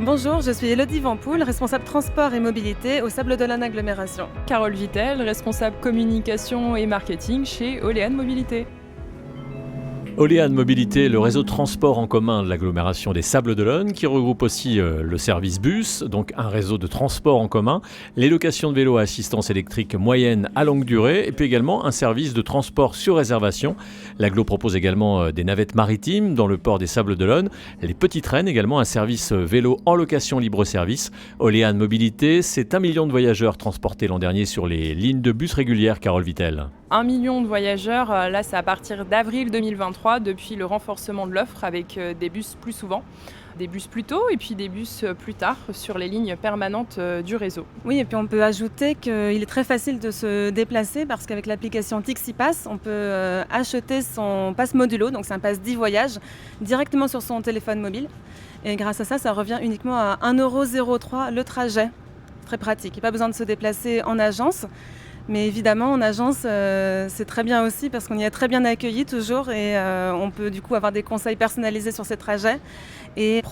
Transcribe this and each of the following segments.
Bonjour, je suis Elodie Vampoul, responsable transport et mobilité au Sables d'Olonne Agglomération. Carole Vittel, responsable communication et marketing chez Olean Mobilité. Olean Mobilité, le réseau de transport en commun de l'agglomération des Sables d'Olonne, qui regroupe aussi le service bus, donc un réseau de transport en commun, les locations de vélos à assistance électrique moyenne à longue durée, et puis également un service de transport sur réservation. L'agglo propose également des navettes maritimes dans le port des Sables d'Olonne, les petites traînes également, un service vélo en location libre-service. Olean Mobilité, c'est 1 million de voyageurs transportés l'an dernier sur les lignes de bus régulières, Carole Vittel. 1 million de voyageurs, là c'est à partir d'avril 2023, depuis le renforcement de l'offre avec des bus plus souvent, des bus plus tôt et puis des bus plus tard sur les lignes permanentes du réseau. Oui, et puis on peut ajouter qu'il est très facile de se déplacer parce qu'avec l'application Tixipass, on peut acheter son pass modulo, donc c'est un pass 10 voyages, directement sur son téléphone mobile. Et grâce à ça, ça revient uniquement à 1,03 € le trajet. Très pratique, il n'y a pas besoin de se déplacer en agence. Mais évidemment, en agence, c'est très bien aussi parce qu'on y est très bien accueilli toujours et on peut du coup avoir des conseils personnalisés sur ces trajets et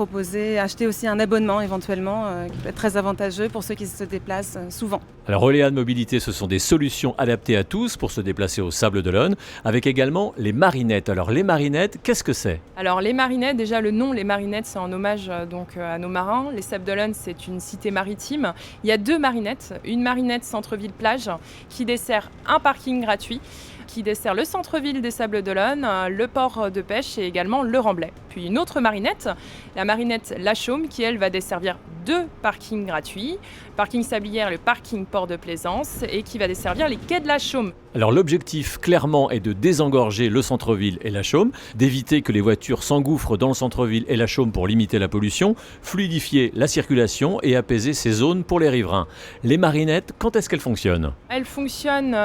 acheter aussi un abonnement éventuellement qui peut être très avantageux pour ceux qui se déplacent souvent. Alors Olean Mobilité, ce sont des solutions adaptées à tous pour se déplacer aux Sables d'Olonne, avec également les marinettes. Alors les marinettes, qu'est-ce que c'est ? Alors les marinettes, déjà le nom, les marinettes, c'est en hommage donc à nos marins. Les Sables d'Olonne, c'est une cité maritime. Il y a 2 marinettes, une marinette centre-ville plage qui dessert un parking gratuit, qui dessert le centre-ville des Sables d'Olonne, le port de pêche et également le Remblai. Puis une autre marinette, la marinette La Chaume, qui elle va desservir 2 parkings gratuits, parking Sablières, le parking port de plaisance et qui va desservir les quais de La Chaume. Alors l'objectif clairement est de désengorger le centre-ville et la Chaume, d'éviter que les voitures s'engouffrent dans le centre-ville et la Chaume pour limiter la pollution, fluidifier la circulation et apaiser ces zones pour les riverains. Les marinettes, quand est-ce qu'elles fonctionnent ? Elles fonctionnent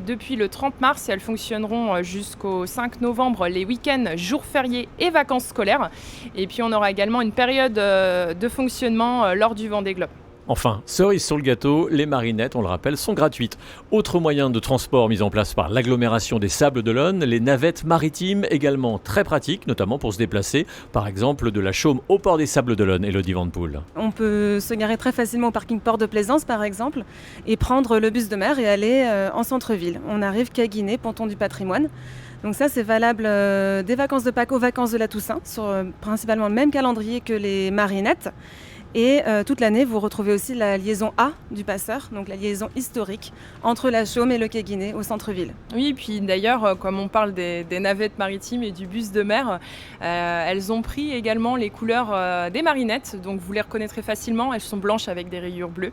depuis le 30 mars et elles fonctionneront jusqu'au 5 novembre, les week-ends, jours fériés et vacances scolaires. Et puis on aura également une période de fonctionnement lors du Vendée Globe. Enfin, cerise sur le gâteau, les marinettes, on le rappelle, sont gratuites. Autre moyen de transport mis en place par l'agglomération des Sables d'Olonne, les navettes maritimes, également très pratiques, notamment pour se déplacer, par exemple de la Chaume au port des Sables d'Olonne, Elodie Vampoul. On peut se garer très facilement au parking port de plaisance par exemple et prendre le bus de mer et aller en centre-ville. On arrive qu'à Guinée, ponton du patrimoine. Donc ça c'est valable des vacances de Pâques aux vacances de la Toussaint, sur principalement le même calendrier que les marinettes. Et toute l'année, vous retrouvez aussi la liaison A du passeur, donc la liaison historique entre la Chaume et le quai Guinée au centre-ville. Oui, puis d'ailleurs, comme on parle des navettes maritimes et du bus de mer, elles ont pris également les couleurs des marinettes, donc vous les reconnaîtrez facilement, elles sont blanches avec des rayures bleues.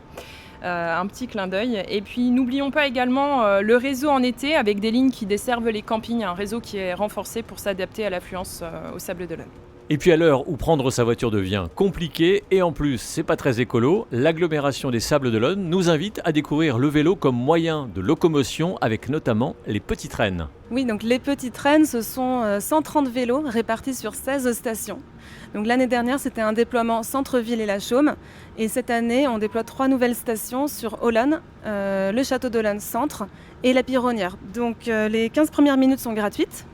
Un petit clin d'œil. Et puis n'oublions pas également le réseau en été avec des lignes qui desservent les campings, un réseau qui est renforcé pour s'adapter à l'affluence aux Sables d'Olonne. Et puis à l'heure où prendre sa voiture devient compliqué et en plus c'est pas très écolo, l'agglomération des Sables d'Olonne nous invite à découvrir le vélo comme moyen de locomotion avec notamment les petites traînes. Oui, donc les petites traînes, ce sont 130 vélos répartis sur 16 stations. Donc l'année dernière, c'était un déploiement centre-ville et la Chaume. Et cette année, on déploie 3 nouvelles stations sur Olonne, le château d'Olonne centre et la Pironnière. Donc les 15 premières minutes sont gratuites.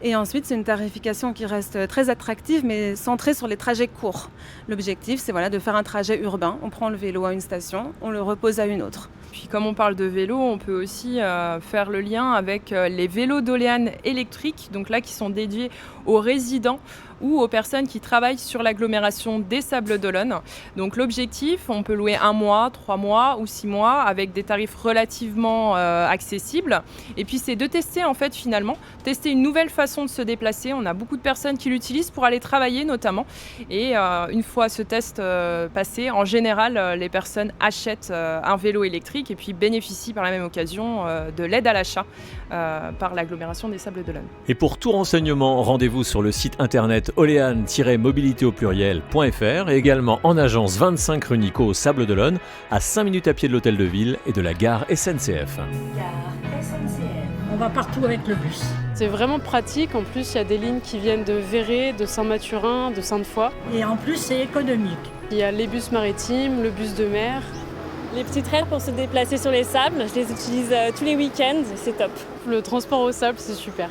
Et ensuite, c'est une tarification qui reste très attractive, mais centrée sur les trajets courts. L'objectif, c'est de faire un trajet urbain. On prend le vélo à une station, on le repose à une autre. Puis comme on parle de vélo, on peut aussi faire le lien avec les vélos d'Oléan électriques, donc là qui sont dédiés aux résidents ou aux personnes qui travaillent sur l'agglomération des Sables d'Olonne. Donc l'objectif, on peut louer 1 mois, 3 mois ou 6 mois avec des tarifs relativement accessibles. Et puis c'est de tester tester une nouvelle façon de se déplacer. On a beaucoup de personnes qui l'utilisent pour aller travailler notamment. Et une fois ce test passé, en général, les personnes achètent un vélo électrique et puis bénéficient par la même occasion de l'aide à l'achat par l'agglomération des Sables d'Olonne. Et pour tout renseignement, rendez-vous sur le site internet olean-mobilité au pluriel.fr et également en agence 25 rue Nico aux Sables d'Olonne, à 5 minutes à pied de l'hôtel de ville et de la gare SNCF. On va partout avec le bus. C'est vraiment pratique. En plus, il y a des lignes qui viennent de Véret, de Saint-Mathurin, de Sainte-Foy. Et en plus, c'est économique. Il y a les bus maritimes, le bus de mer. Les petites traînes pour se déplacer sur les sables, je les utilise tous les week-ends, c'est top. Le transport au sable, c'est super.